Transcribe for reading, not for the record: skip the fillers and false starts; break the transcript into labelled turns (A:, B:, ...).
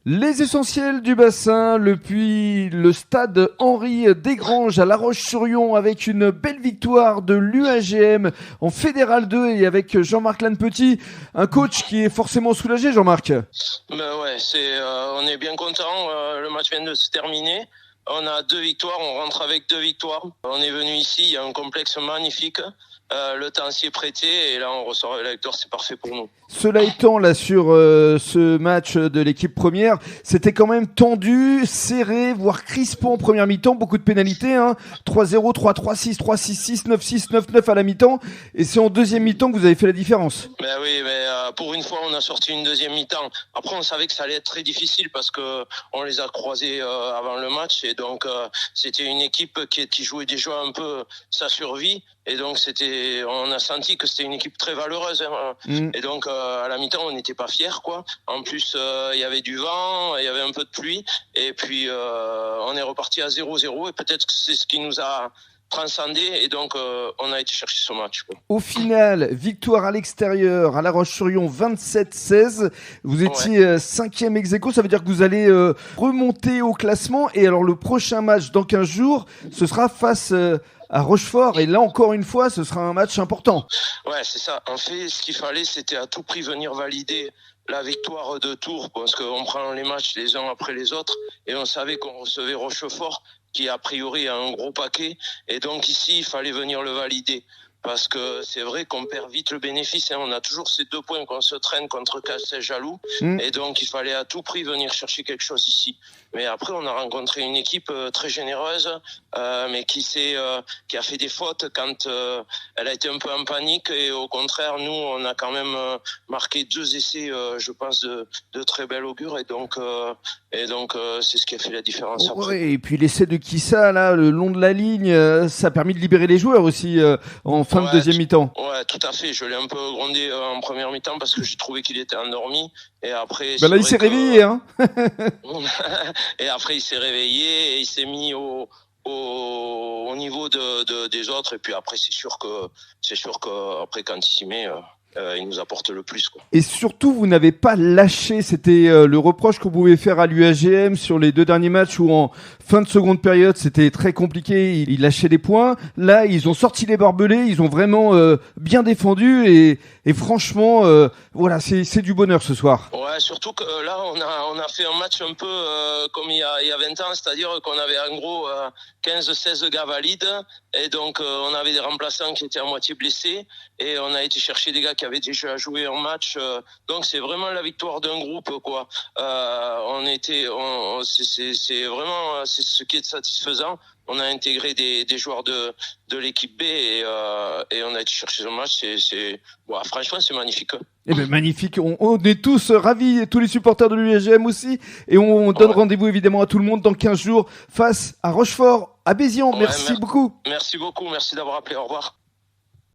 A: Les essentiels du bassin, depuis le stade Henri Desgranges à La Roche-sur-Yon avec une belle victoire de l'UAGM en Fédéral 2 et avec Jean-Marc Lannepetit, un coach qui est forcément soulagé, Jean-Marc.
B: Ben ouais, on est bien content. Le match vient de se terminer. On a 2 victoires, on rentre avec 2 victoires. On est venu ici, il y a un complexe magnifique. Le temps s'y est prêté et là on ressort avec la victoire, c'est parfait pour nous.
A: Cela étant, là sur ce match de l'équipe première, c'était quand même tendu, serré, voire crispant en première mi-temps, beaucoup de pénalités, 3-0, 3-3, 6, 3-6, 6, 9-6, 9-9 à la mi-temps, et c'est en deuxième mi-temps que vous avez fait la différence.
B: Ben oui, mais pour une fois on a sorti une deuxième mi-temps. Après on savait que ça allait être très difficile parce que on les a croisés avant le match et donc c'était une équipe qui jouait déjà un peu sa survie. Et donc on a senti que c'était une équipe très valeureuse. Et donc à la mi-temps, on n'était pas fiers, quoi. En plus, il y avait du vent, il y avait un peu de pluie, et puis on est reparti à 0-0. Et peut-être que c'est ce qui nous a transcendé, et donc on a été chercher ce match, quoi.
A: Au final, victoire à l'extérieur à La Roche-sur-Yon 27-16. Vous étiez 5e ex-aequo, ça veut dire que vous allez remonter au classement. Et alors le prochain match dans 15 jours, ce sera face à Rochefort, et là encore une fois ce sera un match important.
B: Ouais, c'est ça. En fait, ce qu'il fallait, c'était à tout prix venir valider la victoire de Tours, parce qu'on prend les matchs les uns après les autres, et on savait qu'on recevait Rochefort, qui a priori a un gros paquet, et donc ici il fallait venir le valider. Parce que c'est vrai qu'on perd vite le bénéfice. On a toujours ces 2 points qu'on se traîne contre Casteljalou. Et donc, il fallait à tout prix venir chercher quelque chose ici. Mais après, on a rencontré une équipe très généreuse, mais qui a fait des fautes quand elle a été un peu en panique. Et au contraire, nous, on a quand même marqué 2 essais, je pense, de très bel augure. Et donc, c'est ce qui a fait la différence.
A: Ouais, et puis l'essai de Kissa, là, le long de la ligne, ça a permis de libérer les joueurs aussi en fin de deuxième mi-temps.
B: Ouais, tout à fait. Je l'ai un peu grondé en première mi-temps parce que j'ai trouvé qu'il était endormi. Et après,
A: là, il s'est réveillé,
B: Et après, il s'est réveillé et il s'est mis au niveau des autres. Et puis après, c'est sûr que après, quand il s'y met, il nous apporte le plus, quoi.
A: Et surtout, vous n'avez pas lâché. C'était le reproche qu'on pouvait faire à l'UAGM sur les 2 derniers matchs où en fin de seconde période, c'était très compliqué. Ils lâchaient des points. Là, ils ont sorti les barbelés. Ils ont vraiment bien défendu. Et franchement, voilà, c'est du bonheur ce soir.
B: Ouais, surtout que là, on a fait un match un peu comme il y a 20 ans, c'est-à-dire qu'on avait en gros 15-16 gars valides. Et donc, on avait des remplaçants qui étaient à moitié blessés. Et on a été chercher des gars qui avaient déjà joué un match. Donc, c'est vraiment la victoire d'un groupe, quoi. C'est vraiment ce qui est satisfaisant. On a intégré des joueurs de l'équipe B et on a été chercher ce match. Franchement, c'est magnifique.
A: Eh ben magnifique, on est tous ravis, tous les supporters de l'UAGM aussi, et on donne rendez-vous évidemment à tout le monde dans 15 jours face à Rochefort, à Bézians. Merci beaucoup.
B: Merci beaucoup, merci d'avoir appelé, au revoir.